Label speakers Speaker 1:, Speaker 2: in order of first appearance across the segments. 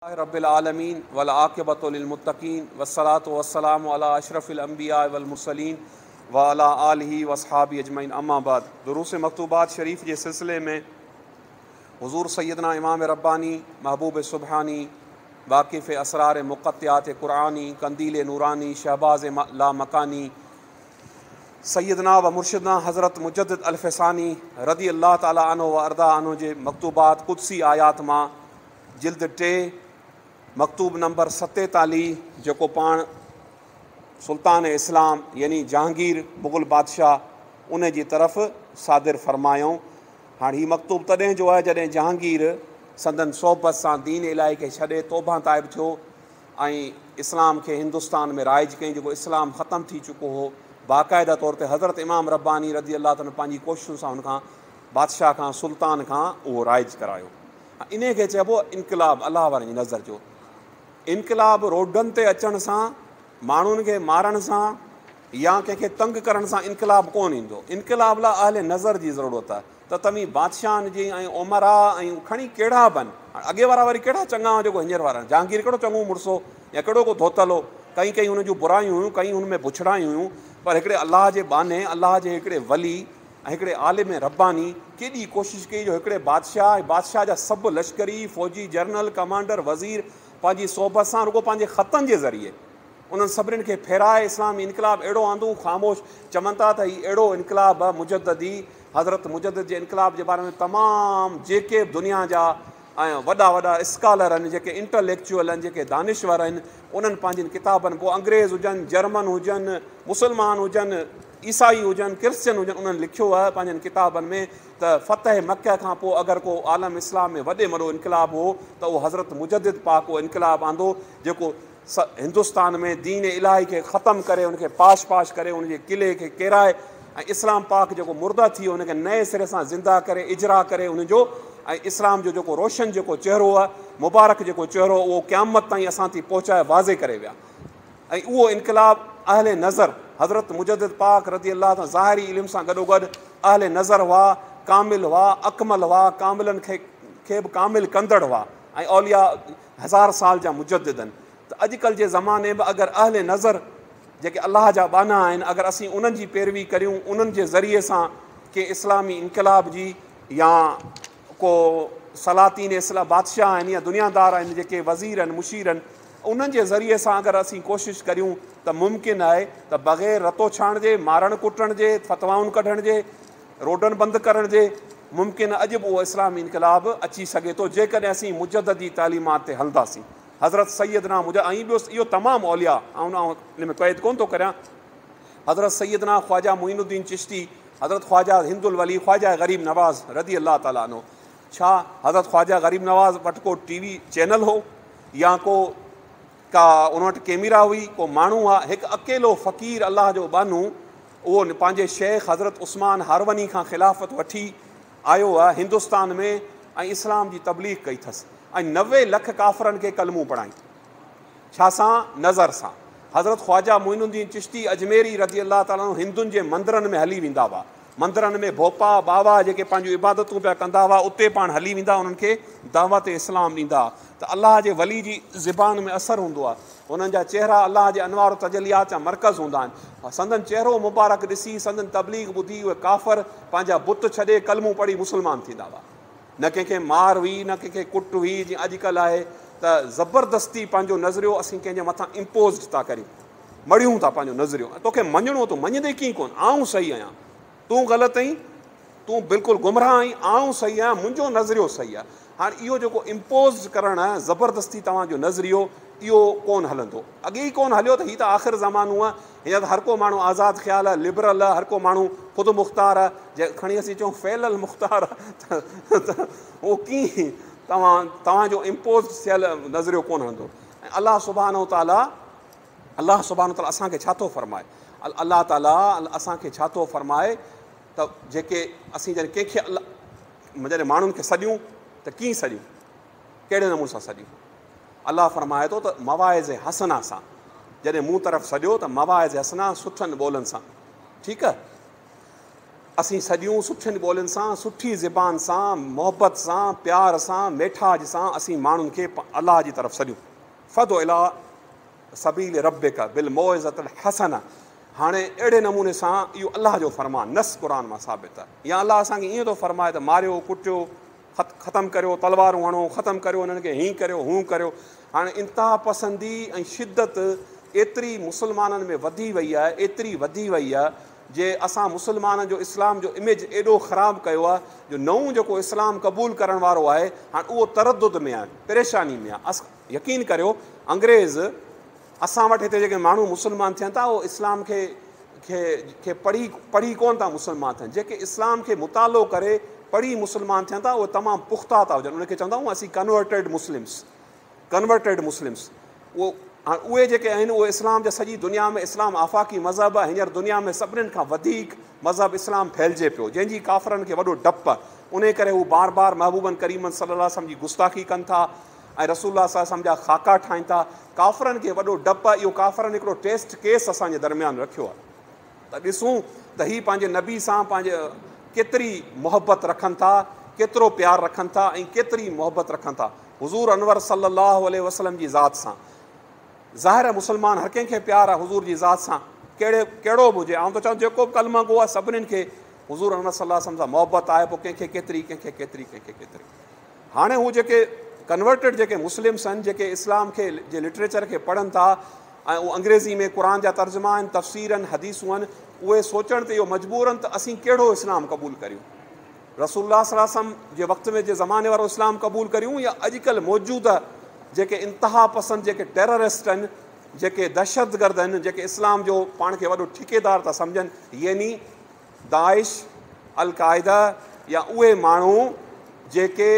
Speaker 1: रब्बिल आलमीन वल आक़िबतु लिल मुत्तक़ीन वस्सलातु वस्सलामु अला अशरफिल अंबिया वल मुरसलीन व अला आलिहि व अस्हाबी अजमईन अम्मा बाद। दुरूस मकतूबात शरीफ के सिलसिले में हुज़ूर सैयदना इमाम रब्बानी महबूब सुबहानी वाक़िफ़ असरार मुक़त्तियात क़ुरानी कंदील नूरानी शहबाज़ ला मकानी सैयदना व मुर्शिदना हज़रत मुजद्दिद अल-फ़सानी रदी अल्लाह ताला अन्हु व अर्दा अन्हु जे मकतूबात कुदसी आयात मां जिल्द 3 मकतूब नंबर 47 जो पाण सुल्तान इस्लाम यानी जहांगीर मुग़ल बादशाह उन जी तरफ़ सादिर फ़रमायूं। हाँ ही मकतूब तॾहिं जो है जॾहिं जहांगीर संदन सोहबत सां दीन इलाही खे छॾे तौबा ताइब थियो ऐं इस्लाम खे हिंदुस्तान में राइज कई। जो इस्लाम ख़त्म थी चुको हो, बाक़ाइदा तौर ते हज़रत इमाम रब्बानी रदी अल्लाह ताला पंहिंजी कोशिशुनि सां उनखां बादशाह खां सुल्तान खां उहो राइज करायो। इन खे चइबो इनक़िलाब, अलाह वारनि जी नज़र जो इनक़िलाब। रोडनि ते अचण सां, माण्हुनि खे मारण सां या कंहिंखे तंग करण सां इनक़िलाब कोन ईंदो। इनक़िलाब लाइ अहले नज़र जी ज़रूरत आहे। त तव्हीं बादशाहनि जी ऐं उमरा ऐं खणी कहिड़ा बि आहिनि, अॻे वारा वरी कहिड़ा चङा हुआ जेको हींअर वारा आहिनि। जहांगीर कहिड़ो चङो मुड़ुसो या कहिड़ो को धोतल हो, कई कई हुन जूं बुरायूं हुयूं, कई हुन में बुछड़ायूं हुयूं, पर हिकिड़े अलाह जे बाने, अलाह जे हिकिड़े वली ऐं हिकिड़े आलिम रब्बानी केॾी कोशिशि कई जो हिकिड़े बादशाह जा सभु लश्करी फ़ौजी जनरल कमांडर वज़ीर पंहिंजी सोहबत सां रुगो पंहिंजे ख़तनि जे ज़रिए उन्हनि सभिनीनि खे फेराए इस्लामी इनक़िलाब अहिड़ो आंदो ख़ामोश चवनि था त हीउ अहिड़ो इनक़िलाब आहे मुजद्दी हज़रत मुजद्दिद जे इनक़िलाब जे बारे में तमामु जेके बि दुनिया जा ऐं वॾा वॾा स्कॉलर आहिनि, जेके इंटलेक्चुअल आहिनि, जेके दानिश्वर आहिनि, उन्हनि पंहिंजनि किताबनि, पोइ अंग्रेज़ हुजनि, जर्मन हुजनि, मुस्लमान हुजनि, ईसाई हुजनि, क्रिश्चन हुजनि, उन्हनि लिखियो आहे पंहिंजनि किताबनि में त फ़तह मक्का खां पोइ अगरि को आलम इस्लाम में वॾे वॾो इनक़िलाब हो त उहो हज़रत मुजद्दिद पाक उहो इनक़िलाब आंदो जेको हिंदुस्तान में दीन इलाही खे ख़तमु करे, उनखे पाश करे, उनजे क़िले खे किराए ऐं इस्लाम पाक जेको मुर्दा थी वियो उनखे नए सिरे सां ज़िंदा करे, इजरा करे उनजो ऐं इस्लाम जो जेको रोशन जेको चहिरो आहे, मुबारक जेको चहिरो, उहो क़यामत ताईं असां ताईं पहुचाए वाज़े करे विया। ऐं उहो इनक़िलाब अहले नज़र हज़रत मुजद्दिद पाक रदी अल्लाह ताला ज़ाहिरी इल्म सां गॾोगॾु अहले नज़र हुआ, कामिल हुआ, अकमल हुआ, कामिलनि खे बि कामिल कंदड़ हुआ ऐं औलिया 1000 साल जा मुजद्दिद आहिनि। त अॼुकल्ह जे ज़माने में अगरि अहले नज़र जेके अलाह जा बाना आहिनि, अगरि असीं उन्हनि जी पैरवी करियूं, उन्हनि जे ज़रिए सां के इस्लामी इनक़िलाब जी या को सलातीन इस्लाम बादशाह आहिनि या दुनियादार आहिनि, जेके वज़ीर आहिनि, मुशीर आहिनि, उन्हनि जे ज़रिए सां अगरि असीं कोशिशि करियूं त मुमकिन आहे त बग़ैर रतो छाण जे, मारण कुटण जे, फतवाउनि कढण जे, रोडनि बंदि करण जे मुमकिन अॼु बि उहो इस्लामी इनक़िलाब अची सघे थो जेकॾहिं असीं मुजद्दिद जी तालीमात ते हलंदासीं। हज़रत सैयदना ऐं ॿियो इहो तमामु औलिया ऐं इन में क़ैद कोन थो करियां, हज़रत सैयदना ख़्वाजा मुइनुद्दीन चिश्ती, हज़रत ख़्वाजा हिंदुल वली, ख़्वाजा गरीब नवाज़ रदी अल्लाह ताला अन्हु। छा हज़रत ख़्वाजा गरीब नवाज़ वटि को टीवी चैनल हो या को का उन वटि कैमरा हुई, को माण्हू आहे? हिकु अकेलो फ़क़ीर अलाह जो बानू उहो पंहिंजे शेख हज़रत उस्मान हारवनी खां ख़िलाफ़त वठी आयो आहे हिंदुस्तान में ऐं इस्लाम जी तबलीग कई अथसि ऐं 90 लख काफ़रनि खे कलमूं पढ़ाई। छा सां? नज़र सां। हज़रत ख़्वाजा मुइनुद्दीन चिश्ती अजमेरी रदी अल्लाह ताला हिंदुनि जे मंदरनि में हली वेंदा हुआ, मंदरनि में भोपा बाबा जेके पंहिंजूं इबादतूं पिया कंदा हुआ उते पाण हली वेंदा, उन्हनि खे दावत इस्लाम ॾींदा। त अलाह जे वली जी ज़बान में असरु हूंदो आहे, उन्हनि जा चेहरा अलाह जे अनवार तजलियात जा मर्कज़ हूंदा आहिनि। संदन चेहरो मुबारक ॾिसी, संदन तबलीग ॿुधी उहे काफ़र पंहिंजा बुत छॾे कलमूं पढ़ी मुस्लमान थींदा हुआ। न कंहिंखे मार हुई, न कंहिंखे कुट हुई जीअं अॼुकल्ह आहे त ज़बरदस्ती पंहिंजो नज़रियो असीं कंहिंजे मथां इम्पोज़ था करियूं, मड़ियूं था पंहिंजो नज़रियो। तोखे मञिणो, तूं मञंदे कीअं कोन, आऊं सही आहियां, तूं ग़लति आहीं, तूं बिल्कुलु गुमराह आहीं, आऊं सही आहियां, मुंहिंजो नज़रियो सही आहे। हाणे इहो जेको इम्पोज़ करणु आहे, ज़बरदस्ती तव्हांजो नज़रियो, इहो कोन हलंदो। अॻे ई कोन हलियो त हीअ त आख़िर ज़मानो आहे, हीअं त हर को माण्हू आज़ादु ख़्यालु आहे, लिबरल आहे, हर को माण्हू ख़ुदि मुख़्तार आहे। जे खणी असीं चऊं फ़ैलल मुख़्तार आहे त उहो कीअं तव्हांजो इम्पोज़ थियल नज़रियो कोन हलंदो। ऐं अलाह सुब्हानहू ताला असांखे छा थो फ़रमाए? अलाह ताला असांखे छा थो फ़रमाए त जेके असीं जॾहिं कंहिंखे जॾहिं माण्हुनि खे सॾियूं त कीअं सॾियूं, कहिड़े नमूने सां सॾियूं? अलाह फ़रमाए थो त मवाइज़ हसना सां, जॾहिं मूं तरफ़ सॼो त मवाइज़ हसना, सुठनि ॿोलनि सां, ठीकु आहे। असीं सॼियूं सुठियुनि ॿोलियुनि सां, सुठी ज़बान सां, मोहबत सां, प्यार सां, मेठाज सां असीं माण्हुनि खे अलाह जी तरफ़ सॾियूं। फदो इला सबील रब्बिका बिल मौइज़तिल हसन। हाणे अहिड़े नमूने सां इहो अलाह जो फ़रमान नस क़ुर मां साबित आहे। या अलाह असांखे ईअं थो फ़रमाए त मारियो, कुटियो, ख़तमु करियो, तलवारूं हणो, ख़तमु करियो, उन्हनि खे हीअं करियो, हूं करियो। हाणे इंतिहा पसंदी ऐं शिदत एतिरी मुस्लमाननि में वधी वई आहे, एतिरी वधी वई आहे जे असां मुस्लमाननि जो इस्लाम जो इमेज एॾो ख़राबु कयो आहे जो नओं जेको इस्लाम क़बूलु करण वारो आहे हाणे उहो तरदुद में आहे, परेशानी में आहे। यकीन करियो अंग्रेज़ असां वटि हिते जेके माण्हू मुस्लमान थियनि था उहो इस्लाम खे पढ़ी कोन था मुस्लमान थियनि। जेके इस्लाम खे मुतालो करे पढ़ी मुस्लमान थियनि था उहे तमामु पुख़्ता था हुजनि। उनखे चवंदा आहियूं असीं कन्वर्टेड मुस्लिम्स। उहे जेके आहिनि उहे इस्लाम जा सॼी दुनिया में इस्लाम आफ़ाक़ी मज़हब आहे। हींअर दुनिया में सभिनीनि खां वधीक मज़हब इस्लाम फैलिजे पियो, जंहिंजी काफ़रनि खे वॾो डपु आहे। उन करे हू बार बार महबूबन करीमन सल्लल्लाहु अलैहि वसल्लम जी गुस्ताखी कनि था ऐं रसूलुल्लाह सल्लल्लाहु अलैहि वसल्लम जा ख़ाका ठाहिनि था। काफ़रनि खे वॾो डपु आहे। इहो काफ़रनि हिकिड़ो टेस्ट केस असांजे दरमियान रखियो आहे त ॾिसूं त हीअ पंहिंजे नबी सां पंहिंजे केतिरी मोहबत रखनि था, केतिरो प्यारु रखनि था ऐं केतिरी मोहबत रखनि था हुज़ूर अनवर सल्लल्लाहु अलैहि वसल्लम जी ज़ात सां। ज़ाहिर आहे मुस्लमान हर कंहिंखे प्यारु आहे हुज़ूर जी ज़ात सां, कहिड़ो बि हुजे। आउं त चवां जेको बि कलमा गो आहे सभिनीनि खे हुज़ूर अनवर सल्लल्लाहु अलैहि वसल्लम सां मोहबत आहे। पोइ कंहिंखे केतिरी। हाणे हू जेके कन्वर्टेड जेके मुस्लिम्स आहिनि, जेके इस्लाम खे जे लिटरेचर खे पढ़नि था ऐं उहे अंग्रेज़ी में क़ुर जा तर्जुमा आहिनि, तफ़सीर आहिनि, हदीसूं आहिनि, उहे सोचण ते इहो मजबूर आहिनि त असीं कहिड़ो इस्लाम क़बूलु करियूं। रसूलुल्लाह सल्लल्लाहु अलैहि वसल्लम जे वक़्त में जे ज़माने वारो इस्लाम क़बूलु करियूं या अॼुकल्ह मौजूदा जेके इंतिहा पसंदि जेके टेररिस्ट आहिनि, जेके दहशतगर्द आहिनि, जेके इस्लाम जो पाण खे वॾो ठेकेदार था सम्झनि, यानी दाइश, अल क़ाइदा या उहे माण्हू जेके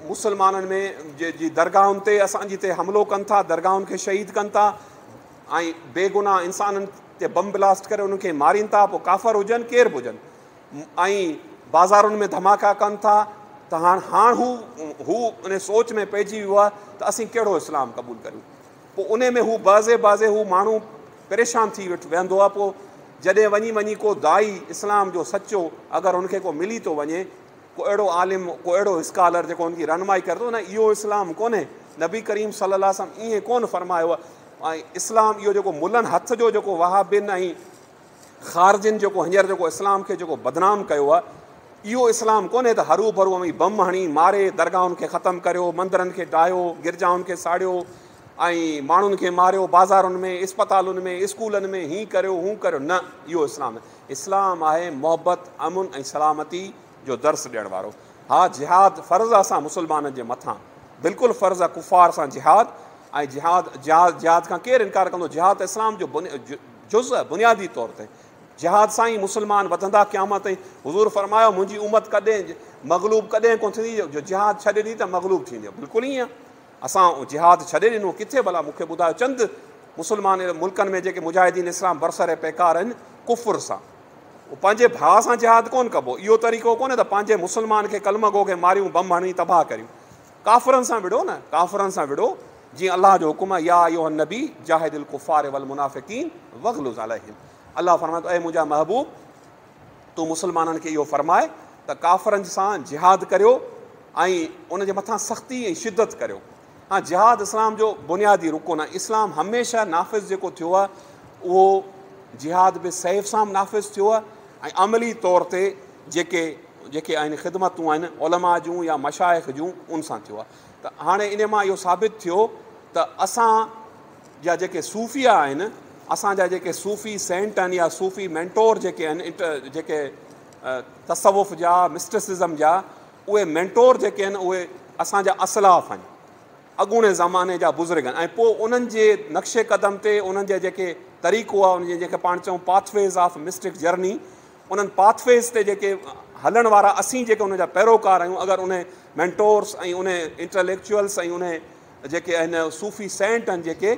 Speaker 1: मुस्लमाननि में जी दरगाहुनि ते असांजी ते हमिलो कनि था, दरगाहुनि खे शहीद कनि था ऐं बेगुनाह इंसाननि ते बम ब्लास्ट करे उन्हनि खे मारीनि था, पोइ काफ़र हुजनि केर बि हुजनि, ऐं बाज़ारुनि में धमाका कनि था। त हाणे हू उन सोच में पइजी वियो आहे त असीं कहिड़ो इस्लाम क़बूलु करियूं। पोइ उन में हू बाज़े हू माण्हू परेशान थी वेंदो आहे। पोइ जॾहिं वञी को दाई इस्लाम जो सचो अगरि हुनखे को मिली थो वञे, को अहिड़ो आलिम, को अहिड़ो स्कॉलर जेको हुनजी रहनुमाई करे थो, न इहो इस्लाम कोन्हे, नबी करीम सल्लल्लाहु अलैहि वसल्लम ईअं कोन फरमायो आहे। ऐं इस्लाम इहो जेको मुलनि हथ जो जेको वहाबिन ऐं ख़ारजिन जेको हींअर जेको इस्लाम खे जेको बदनाम कयो आहे, इहो इस्लाम कोन्हे त हरू भरू में बम हणी मारे दरगाहुनि खे ख़तमु करियो, मंदरनि खे ढाहियो, गिरजाउनि खे साड़ियो ऐं माण्हुनि खे मारियो, बाज़ारुनि में, इस्पतालुनि में, स्कूलनि में हीअं करियो हूं करियो। न, इहो इस्लाम आहे मोहबत, अमुन ऐं सलामती जो दर्स ॾियण वारो। हा, जिहाद फ़र्ज़ु आहे असां मुस्लमाननि जे मथां, बिल्कुलु फ़र्ज़ु आहे कुफ़ार सां जिहाद। ऐं जिहाद खां केरु इनकार कंदो? जिहाद इस्लाम जो जुज़ आहे, बुनियादी तौर ते। जिहाद सां ई मुस्लमान वधंदा क़यामत ताईं। हुज़ूर फरमायो मुंहिंजी उमत कॾहिं मग़लूब कॾहिं कोन थींदी, जो जिहाद छॾे ॾी त मग़लूब थींदी। बिल्कुलु ईअं असां जिहाद छॾे ॾिनो किथे? भला मूंखे ॿुधायो। चंद मुस्लमान मुल्कनि में जेके मुजाहिदीन इस्लाम बरसर पैकार आहिनि, कुफ़ुर सां, उहो पंहिंजे भाउ सां जिहाद कोन कबो। इहो तरीक़ो कोन्हे त पंहिंजे मुस्लमान खे कलमगो खे मारियूं, बम हणी तबाह करियूं। काफ़िरनि सां विड़ो न, काफ़िरनि सां विड़ो, जीअं अलाह जो हुकुम आहे, या अय्युहन नबी जाहिदिल कुफ़ार वल मुनाफ़िकीन वग़्लुज़ अलैहिम। अलाह फरमाए थो, ऐं मुंहिंजा महबूब, तूं मुस्लमाननि खे इहो फरमाए त काफ़िरनि सां जिहाद करियो ऐं उनजे मथां सख़्ती ऐं शिदत करियो। हा, जिहाद इस्लाम जो बुनियादी रुकुन आहे। इस्लाम हमेशह नाफ़िज़ जेको थियो आहे उहो जिहाद बि सैफ़ सां नाफ़िज़ थियो आहे ऐं अमली तौर ते जेके आहिनि ख़िदमतूं आहिनि उलमा जूं या मशाइख़ जूं, उन सां थियो आहे। त हाणे इन मां इहो साबित थियो त असां जा जेके सूफ़िया आहिनि, असांजा जेके सूफ़ी सेंट आहिनि या सूफ़ी मेंटोर जेके आहिनि, जेके तसवुफ़ जा, मिस्टिसिज़म जा, उहे मेंटोर जेके आहिनि उहे असांजा असलाफ़ आहिनि, अॻूणे ज़माने जा बुज़ुर्ग आहिनि। ऐं पोइ उन्हनि जे नक्शे क़दम ते उन्हनि जे जेके तरीक़ो आहे, उन जेके पाण चऊं पाथवेज़ ऑफ मिस्टिक जर्नी, उन्हनि पाथवेज़ ते जेके हलण वारा असीं जेके उन जा पैरोकार आहियूं, अगरि उन मेंटोर्स ऐं उन इंटेलेक्चुअल्स ऐं उन जेके आहिनि सूफ़ी सेंट आहिनि जेके,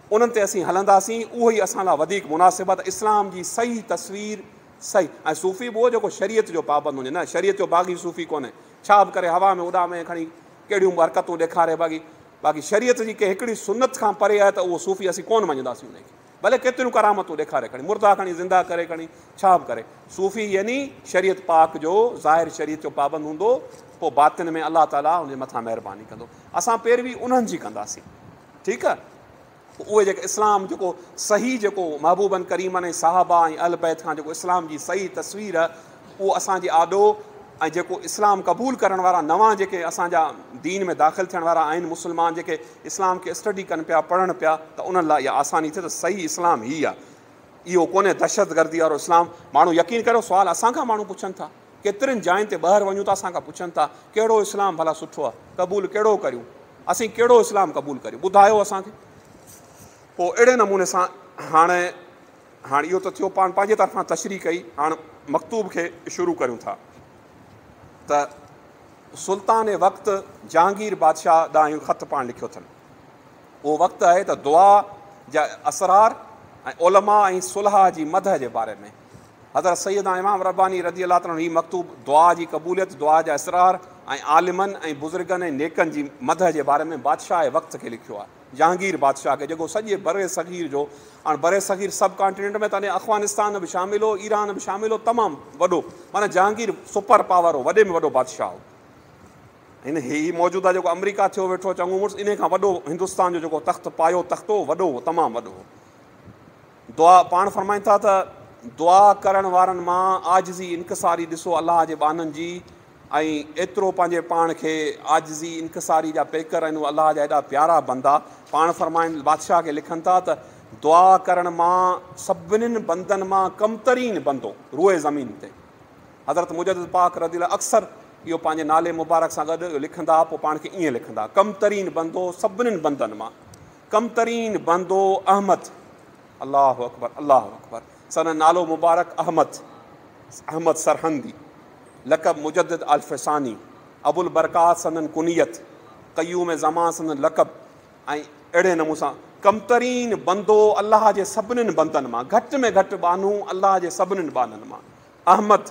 Speaker 1: उन्हनि ते असीं हलंदासीं, उहो ई असां लाइ वधीक मुनासिबु आहे। त इस्लाम जी सही तस्वीर सही ऐं सूफ़ी बि उहो जेको शरीयत जो पाबंद हुजे, न शरीयत जो बाग़ी सूफ़ी कोन्हे, छा बि करे हवा में उॾामे खणी कहिड़ियूं बि हरकतूं ॾेखारे। बाक़ी शरीयत जी के हिकिड़ी सुनत खां परे आहे त उहो सूफ़ी असीं कोन मञंदासीं उनखे। भले केतिरियूं करामतूं ॾेखारे खणी, मुर्दा खणी ज़िंदा करे खणी, छा बि करे। सूफ़ी यानी शरीयत पाक जो ज़ाहिर शरीयत जो पाबंद हूंदो, पोइ बातिन में अलाह ताला उनजे मथां महिरबानी कंदो। असां पैरवी उन्हनि जी कंदासीं, ठीकु आहे। उहे जेके इस्लाम जेको सही जेको महबूबनि करीमनि ऐं साहबा ऐं अल बैत खां जेको इस्लाम जी सही तस्वीर आहे, उहो असांजी आॾो ऐं जेको इस्लाम क़बूल करण वारा नवां जेके असांजा दीन में दाख़िल थियण वारा आहिनि मुस्लमान, जेके इस्लाम खे स्टडी कनि पिया, पढ़नि पिया, त उन्हनि लाइ इहा आसानी थिए त सही इस्लाम हीअ आहे, इहो कोन्हे दहशतगर्दी वारो इस्लाम। माण्हू यकीन करियो, सुवाल असांखां माण्हू पुछनि था, केतिरनि जायुनि ते ॿाहिरि वञूं था असांखां पुछनि था कहिड़ो इस्लाम भला सुठो आहे, क़बूल कहिड़ो करियूं, असीं कहिड़ो इस्लाम क़बूल करियूं, ॿुधायो असांखे। पोइ अहिड़े नमूने सां हाणे इहो त थियो, पाण पंहिंजे तरफ़ां तशरीह कई, हाणे मकतूब खे शुरू करियूं था। त सुल्तान वक़्तु जहांगीर बादशाह ॾांहुं इहो ख़तु पाण लिखियो अथनि। उहो वक़्तु आहे त दुआ जा असरार ऐं उलमा ऐं सुलह जी मदह जे बारे में हज़रत सैयदना इमाम रब्बानी रज़ी अल्लाह ताला ही मकतूब दुआ जी क़बूलियत, दुआ जा असरार ऐं आलिमनि ऐं बुज़ुर्गनि ऐं नेकनि जी मदह जे बारे में बादशाह वक़्त खे लिखियो आहे, जहांगीर बादशाह खे, जेको सॼे बर सग़ीर जो, हाणे बर सग़ीर सब कॉन्टिनेंट में तॾहिं अफ़गानिस्तान बि शामिल हो, ईरान बि शामिल हो, तमामु वॾो, माना जहांगीर सुपर पावर हो, वॾे में वॾो बादशाह हो। हिन हीउ मौजूदा जेको अमरीका थियो वेठो चङो मुड़ुसु, इन खां वॾो हिंदुस्तान जो जेको तख़्तु पायो तख़्तो वॾो हो, तमामु वॾो हो। दुआ पाण फरमाइनि था त दुआ करण वारनि मां आजिज़ी इनक़सारी ॾिसो अलाह जे बाननि जी, ऐं एतिरो पंहिंजे पाण खे आजिज़ी इनक़सारी जा पेकर आहिनि, उहे अलाह जा एॾा प्यारा बंदा। पाण फरमाइनि बादशाह खे लिखनि था त दुआ करण मां सभिनीनि बंदनि मां कमतरीन बंदो रूए ज़मीन ते। हज़रत मुजद्दिद पाक रज़ी अल्लाह अक्सर इहो पंहिंजे नाले मुबारक सां गॾु लिखंदा, पोइ पाण खे ईअं लिखंदा, कमतरीन बंदो सभिनीनि बंदनि मां, कमतरीन बंदो अहमद, अलाह अकबर अलाह अकबर, सन नालो मुबारक अहमद सरहंदी, लक़ब मुजद्दिद अल्फ़सानी, अबुल बरकात सनन कुनियत, क़य्यूम ज़मान सनन लक़ब, ऐं अहिड़े नमूने सां कमतरीन बंदो अलाह जे सभिनीनि बंदनि मां, घटि में घटि बानू अलाह जे सभिनीनि बाननि मां, अहमद।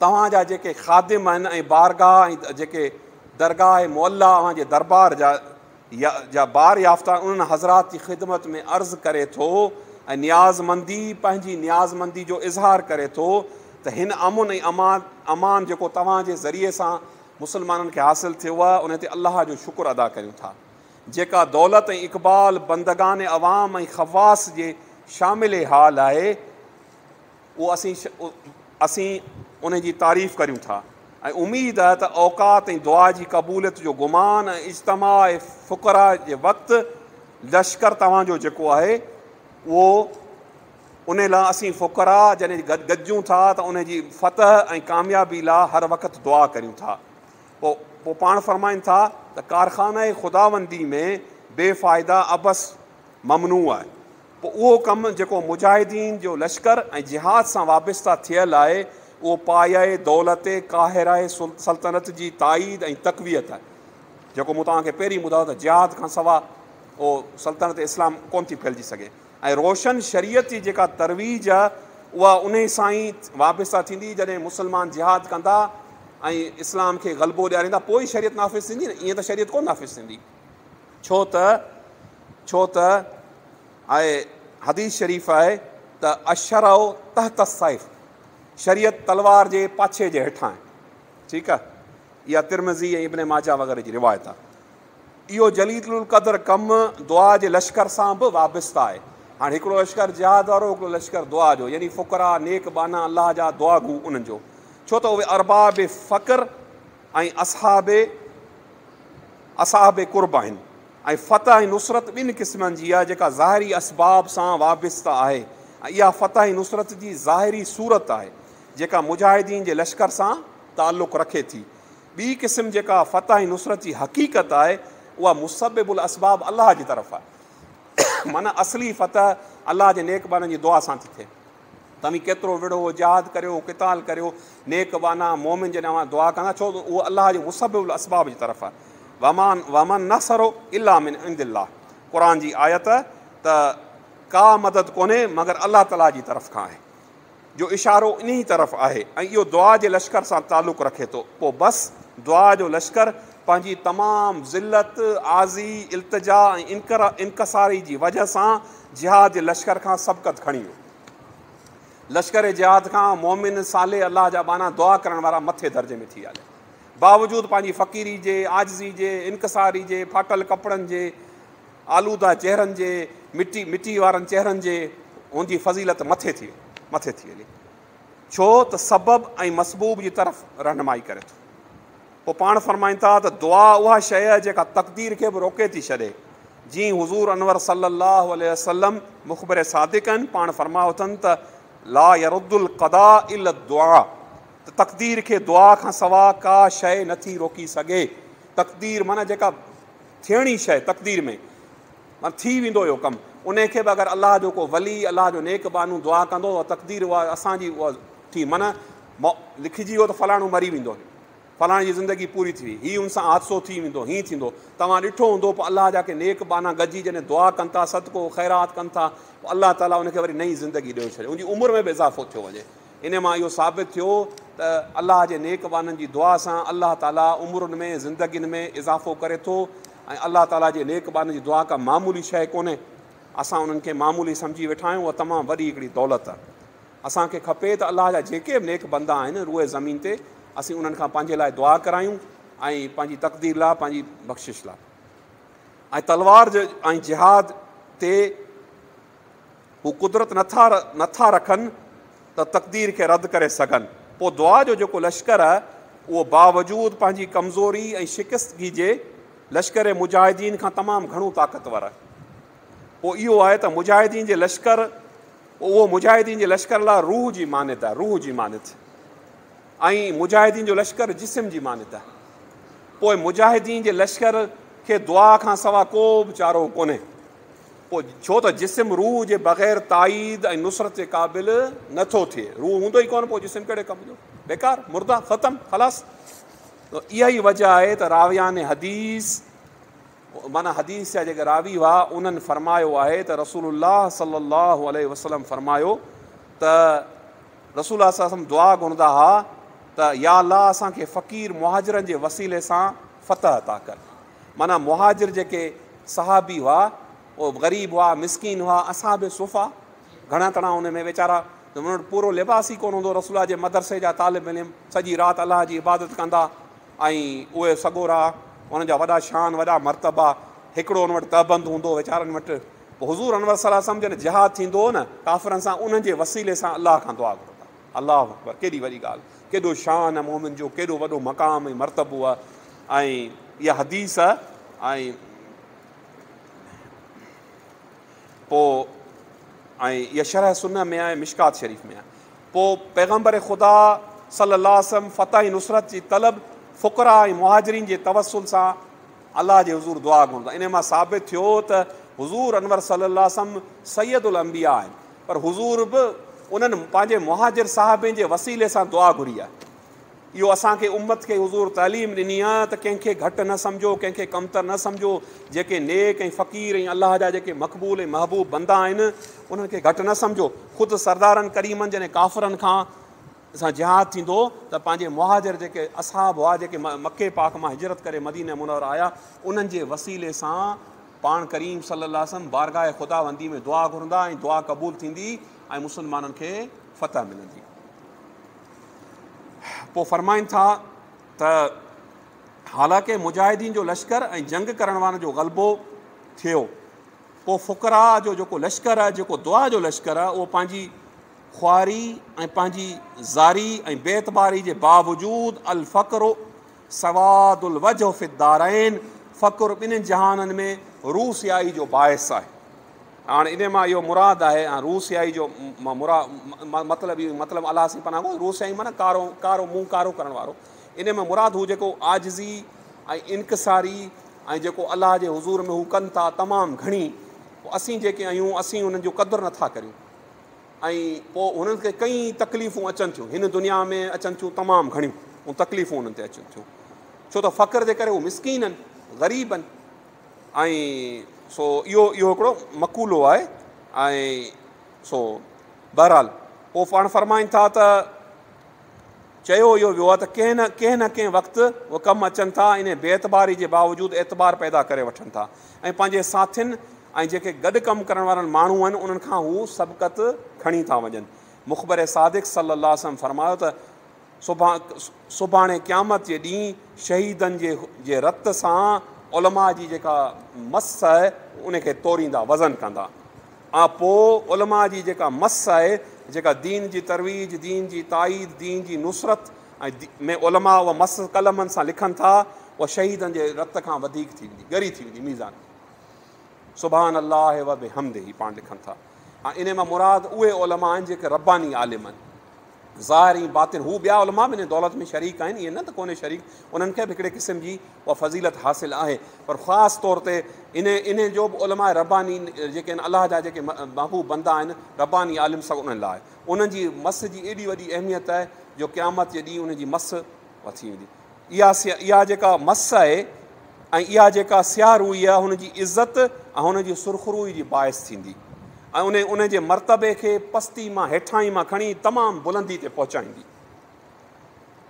Speaker 1: तव्हांजा जेके ख़ादिम आहिनि ऐं बारगाह ऐं जेके दरगाह मुअल्ला अव्हांजे दरबार जा बार याफ़्ता, उन्हनि हज़रात जी ख़िदमत में अर्ज़ु करे थो ऐं नियाज़मंदी, पंहिंजी नियाज़मंदी जो इज़हार करे थो त हिन अमुन ऐं अमान जेको तव्हांजे ज़रिए सां मुस्लमाननि खे हासिलु थियो आहे, उन ते अलाह जो शुक्र अदा कयूं था। जेका दौलत ऐं इक़बाल बंदगान अवाम ऐं ख़वास जे शामिल हाल आहे, उहो असीं उन जी तारीफ़ करियूं था ऐं उमेदु आहे त औक़ात ऐं दुआ जी क़बूलियत जो गुमान ऐं इज्तमा ऐं फ़ुक़रा जे वक़्तु लश्कर तव्हांजो जेको आहे उहो, उन लाइ असीं फ़ुक़रा जॾहिं गॾिजूं था त उन जी फ़तह ऐं कामयाबी लाइ हर वक़्तु दुआ करियूं था। पोइ पाण फरमाइनि था त कारखाने ख़ुदावंदी में बेफ़ाइदा अबस ममनू आहे। पोइ उहो कमु जेको मुजाहिदीन जो लश्कर ऐं जिहाद सां वाबस्ता थियल आहे, उहो पाए दौलत काहिराए सल्तनत जी ताईद ऐं तक़वियत आहे। जेको मूं तव्हांखे पहिरीं ॿुधायो त जिहाद खां सवाइ उहो सल्तनत इस्लाम कोन थी फैलिजी सघे, ऐं रोशन शरीयत जी जेका तरवीज आहे उहा उन सां ई वाबस्ता थींदी। जॾहिं मुस्लमान जिहाद कंदा ऐं इस्लाम खे ग़लबो ॾियारींदा, पोइ शरीयत नाफ़िज़ थींदी न, ईअं त शरीयत कोन नाफ़िज़ थींदी। छो त आहे हदीस शरीफ़ आहे त अशरउ तहत सैफ़, शरीयत तलवार जे पाछे जे हेठां आहे, ठीकु आहे। इहा तिरमिज़ी ऐं इब्न माजा वग़ैरह जी रिवायत आहे। इहो जलीलुल क़दर कमु दुआ जे लश्कर सां बि वाबस्ता आहे। हाणे हिकिड़ो लश्कर जिहाद वारो, हिकिड़ो लश्कर दुआ जो, यानी फ़ुक़रा नेक बाना अलाह जा दुआ गू उन्हनि जो। छो त उहे अरबाब फ़क़्र ऐं असहाब कुर्ब आहिनि, ऐं फ़तह ऐं नुसरत ॿिनि क़िस्मनि जी आहे जेका ज़ाहिरी असबाब सां वाबस्ता आहे, ऐं इहा फ़तह ऐं नुसरत जी ज़ाहिरी सूरत आहे जेका मुजाहिदीन जे लश्कर सां ताल्लुक़ु रखे थी। ॿी क़िस्म जेका फ़तह ऐं नुसरत जी हक़ीक़त आहे, उहा मुसबिबुल असबाब अलाह जी तरफ़ आहे। माना असली फ़तह अलाह जे नेक बाननि जी दुआ सां थी थिए। तव्हां केतिरो विड़ो जिहाद करियो, क़िताल करियो, नेक बाना मोमिन जॾहिं अव्हां दुआ कंदा, छो त उहो अलाह जे मुसबिबुल असबाब जी तरफ़ आहे। वमन नसरो इल्ला मिन इंदिल्लाह, क़ुरान जी आयत त का मदद कोन्हे मगर अलाह ताला जी तरफ़ खां आहे, जो इशारो इन ई तरफ़ आहे। ऐं इहो दुआ जे लश्कर सां ताल्लुक़ु रखे थो। पोइ बसि दुआ जो लश्कर पंहिंजी तमामु ज़िल्लत आज़ी इल्तिजा ऐं इनकसारी जी वजह सां जिहाद जे लश्कर खां सबक़त खणी वियो। लश्कर जिहाद खां मोमिन साले अलाह जा बाना दुआ करण वारा मथे दर्जे में थी विया। बावजूदि पंहिंजी फ़क़ीरी जे आज़ी जे इनकसारी जे फाटल कपिड़नि जे आलूदा चेहरनि जे मिटी वारनि चेहरनि जे हुनजी फ़ज़ीलत मथे थी वई। छो त सबब ऐं मसबूब जी तरफ़ रहनुमाई करे थो। पोइ पाण फ़रमाइनि था त दुआ उहा शइ आहे जेका तक़दीर खे बि रोके थी छॾे। जीअं हुज़ूर अनवर सल्लल्लाहु अलैहि वसल्लम मुख़बिर सादिक़ आहिनि, पाण फरमायो अथनि त ला यरुद्दुल क़दा इल्ला दुआ, त तक़दीर खे दुआ खां सवाइ का शइ नथी रोकी सघे। तक़दीर माना जेका थियणी शइ तक़दीर में माना थी वेंदो इहो कमु, उनखे बि अगरि अलाह जो को वली अलाह जो नेक बानू दुआ कंदो उहा तक़दीर उहा असांजी उहा थी माना लिखिजी वियो त फलाणो मरी वेंदो, फलाणे जी ज़िंदगी पूरी थी वई, हीअ हुन सां हादसो थी वेंदो, हीअं थींदो। तव्हां ॾिठो हूंदो पोइ अलाह जा के नेक बाना गॾिजी जॾहिं दुआ कनि था, सदको ख़ैरात कनि था, पोइ अलाह ताला उनखे वरी नई ज़िंदगी ॾेई छॾे, उनजी उमिरि में बि इज़ाफ़ो थियो वञे। इन मां इहो साबित थियो त अलाह जे नेक बाननि जी दुआ सां अलाह ताला उमिरियुनि में ज़िंदगियुनि में इज़ाफ़ो करे थो। ऐं अलाह ताला जे नेक बाननि जी दुआ का मामूली शइ कोन्हे, असां उन्हनि खे मामूली सम्झी वेठा आहियूं, उहा तमामु वॾी हिकिड़ी दौलत आहे। असांखे खपे त अलाह जा जेके बि नेक बंदा आहिनि रूए ज़मीन ते असीं उन्हनि खां पंहिंजे लाइ दुआ करायूं ऐं पंहिंजी तक़दीर लाइ पंहिंजी बख़्शिश लाइ। ऐं तलवार ऐं जिहाद ते हू कुदरत नथा रखनि त तक़दीर खे रद्द करे सघनि। पोइ दुआ जो जेको लश्कर आहे उहो बावजूदि पंहिंजी कमज़ोरी ऐं शिकस्तगी जे लश्कर मुजाहिदीन खां तमामु घणो ताक़तवर आहे। पोइ इहो आहे त मुजाहिदीन जे लश्कर उहो मुजाहिदीन जे लश्कर लाइ रूह जी मान्यत आहे, रूह जी मान्यत, ऐं मुजाहिदीन जो लश्कर जिस्म जी मान्यत आहे। पोइ मुजाहिदीन जे लश्कर खे दुआ खां सवाइ को बि चारो कोन्हे। पोइ छो त जिस्म रूह जे बग़ैर ताईद ऐं नुसरत जे क़ाबिल नथो थिए। रूह हूंदो ई कोन, पोइ जिस्म कहिड़े कम जो, बेकार, मुर्दा, ख़तमु, ख़लास। त इहा ई वजह आहे त रावियान हदीस माना हदीस जा जेके रावी हुआ उन्हनि फ़रमायो आहे त रसूलुल्लाह सल्लल्लाहु अलैहि वसल्लम फ़रमायो त रसूलुल्लाह सल्लल्लाहु दुआ घुरंदा हुआ त या अल्लाह असांखे फ़क़ीर मुहाजिरनि जे वसीले सां फ़तह अता कर। माना मुहाजिर जेके सहाबी हुआ उहो ग़रीब हुआ, मिसकीन हुआ, असां बि सुफ़ा घणा तणा उन में वीचारा उन्हनि वटि पूरो लिबास ई कोन हूंदो। रसूलुल्लाह जे मदरसे जा तालिब इल्म सॼी राति अलाह जी इबादत कंदा ऐं उहे सगोरा उन्हनि जा वॾा शान वॾा मर्तबा, हिकिड़ो उन वटि तहबंद हूंदो वीचारनि वटि। पोइ हुज़ूर अनवर सल्लल्लाहु अलैहि वसल्लम जॾहिं जिहाद थींदो हो न काफ़िरनि सां, उन्हनि जे वसीले सां अलाह खां दुआ घुरंदा। अलाह अकबर, केॾी वॾी ॻाल्हि, केॾो शान आहे मोमिन जो, केॾो वॾो मक़ाम ऐं मर्तबो आहे। ऐं इहा हदीस आहे ऐं पोइ इहा शरह सुन्नह में आहे, मिशकात शरीफ़ में आहे। पोइ पैगम्बर ख़ुदा सल्लल्लाहु अलैहि वसल्लम फ़तह नुसरत जी तलब फ़ुक़रा ऐं मुहाजिरीन जे तवसुल सां अलाह जे हुज़ूर दुआ घुरंदा। इन मां साबित थियो त हुज़ूर अनवर सल्लल्लाहु अलैहि वसल्लम सैयदुल अंबिया आहिनि, पर हुज़ूर बि उन्हनि पंहिंजे मुहाजिर साहिबनि जे वसीले सां दुआ घुरी आहे। इहो असांखे उम्मत खे हुज़ूर तालीम ॾिनी आहे त कंहिंखे घटि न सम्झो, कंहिंखे कमतर न सम्झो। जेके नेक ऐं फ़क़ीर ऐं अलाह जा जेके मक़बूल ऐं महबूब बंदा आहिनि उन्हनि खे घटि न सम्झो। ख़ुदि सरदारनि करीमनि जॾहिं काफ़िरनि खां सां जिहाद थींदो त पंहिंजे मुहाजिर जेके असहाब हुआ जेके मके पाक मां हिजरत करे मदीने मुनव्वर आया, उन्हनि जे वसीले सां पाण करीम सल्लल्लाहु अलैहि वसल्लम बारगाह ख़ुदाबंदी में दुआ घुरंदा ऐं दुआ क़बूल थींदी ऐं मुस्लमाननि खे फ़तह मिलंदी। पोइ फ़रमाइनि था त हालांकि मुजाहिदीन जो लश्कर ऐं जंग करण वारनि जो ग़लबो थियो, पोइ फ़ुक़रा जो जेको लश्कर आहे, जेको दुआ जो लश्कर आहे, उहो पंहिंजी ख़्वारी ऐं पंहिंजी ज़ारी ऐं बेतबारी जे बावजूदि अल फ़क़्रु सवादुल वजह फ़िद्दारैन, फ़क़्रु ॿिन्हिनि जहाननि में रूसियाई जो बाइस आहे। हाणे इन मां इहो मुराद आहे, रूसियाई जो मतिलबु अलाह सी पनाह को रूसियाई माना कारो मुंहुं कारो करण वारो। इन में मुराद हू जेको आजिज़ी ऐं इनकसारी ऐं जेको अलाह जे हुज़ूर में हू कनि था तमामु घणी, असीं जेके आहियूं असीं उन्हनि जो क़दुरु नथा करियूं। ऐं पोइ हुननि खे कई तकलीफ़ूं अचनि थियूं, हिन दुनिया में अचनि थियूं तमामु घणियूं, ऐं तकलीफ़ूं उन्हनि ते अचनि थियूं छो त फ़क़्र जे करे उहे मिसकीन आहिनि, ग़रीब आहिनि। ऐं सो इहो हिकिड़ो मक़ूलो आहे। ऐं सो बहरहाल पोइ पाण फ़रमाइनि था त चयो इहो वियो आहे त कंहिं न कंहिं वक़्तु उहे कमु अचनि था, इन बेएतबारी जे बावजूदि एतबार पैदा करे वठनि था ऐं पंहिंजे साथियुनि ऐं जेके गॾु कमु करण वारनि माण्हू आहिनि उन्हनि खां हू सबक़त खणी था वञनि। मुख़बर सादिक़ सल्लल्लाहु अलैहि वसल्लम फरमायो त सुभाणे क़यामत जे ॾींहुं शहीदनि जे रत सां उलमा जी जेका मस आहे उनखे तोड़ींदा, वज़न कंदा ऐं पोइ उलमा जी जेका मस आहे, जेका दीन जी तरवीज, दीन जी ताईद, दीन जी नुसरत ऐं में उलमा उहा मस कलमनि सां लिखनि था, उहा शहीदनि जे रत खां वधीक थी वेंदी, ॻरी थी वेंदी मीज़ान। सुभान अल्लाह व बिहम्दिही पाण लिखनि था। ऐं इन मां मुराद उहे उलमा आहिनि जेके रब्बानी आलिम आहिनि, ज़ाहिरी बातिन। हू ॿिया उलमा बि इन दौलत में शरीक आहिनि, ईअं न त कोन्हे शरीक, उन्हनि खे बि हिकिड़े क़िस्म जी उहा फज़ीलत हासिलु आहे, पर ख़ासि तौर ते इन जो बि उलमा रब्बानी जेके आहिनि, अलाह जा जेके महबूब बंदा आहिनि, रब्बानी आलिम सभु उन्हनि लाइ उन्हनि जी मस जी एॾी वॾी अहमियत आहे जो क़यामत जे ॾींहुं उनजी मस थी वेंदी। इहा जेका मस आहे ऐं इहा जेका सियारूई आहे, हुनजी इज़त ऐं हुनजी सुरख़ुरूई जी बाहिस थींदी ऐं उन जे मर्तबे खे पस्ती मां हेठाई मां खणी तमामु बुलंदी ते पहुचाईंदी।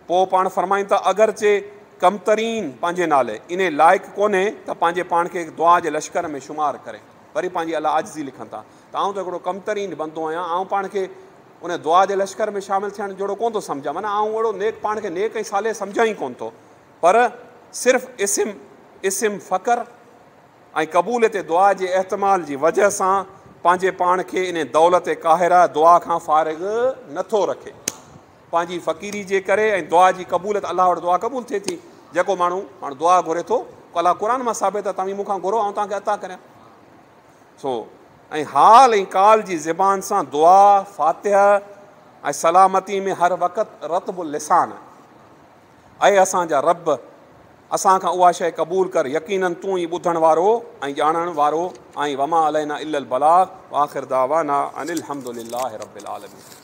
Speaker 1: पोइ पाण फरमाईनि था अगरचे कमतरीन पंहिंजे नाले इन लाइक़ु कोन्हे त पंहिंजे पाण खे दुआ जे लश्कर में शुमारु करे, वरी पंहिंजी अला आजिज़ी लिखनि था त आउं त हिकिड़ो कमतरीन बंदो आहियां, आउं पाण खे उन दुआ जे लश्कर में शामिलु थियणु जहिड़ो कोन थो सम्झां, माना आउं अहिड़ो नेक पाण खे नेक ऐं साले सम्झां ई कोन थो, पर सिर्फ़ु इस्म फ़क़्र ऐं क़बूल ते दुआ जे एहतमाल जी वजह सां पंहिंजे पाण खे इन दौलत काहिरा दुआ खां फ़ारिग़ नथो रखे। पंहिंजी फ़क़ीरी जे करे ऐं दुआ जी क़बूलियत, अलाह वटि दुआ क़बूल थिए थी। जेको माण्हू हाणे दुआ घुरे थो, अलाह क़ुर मां साबित आहे, तव्हां मूंखां घुरो ऐं तव्हांखे अता करियां। ऐं हाल ऐं काल जी ज़बान सां दुआ, फ़ातिहा ऐं सलामती में हर वक़्तु रतबुल लिसान ऐं असांजा रब असांखां उहा शइ क़बूल कर, यकीनन तूं ई ॿुधण वारो ऐं ॼाणण वारो ऐं वमा अलैना इल्लल बलाग। व आख़िर दावाना अनिल हम्दुलिल्लाहि रब्बिल आलमीन।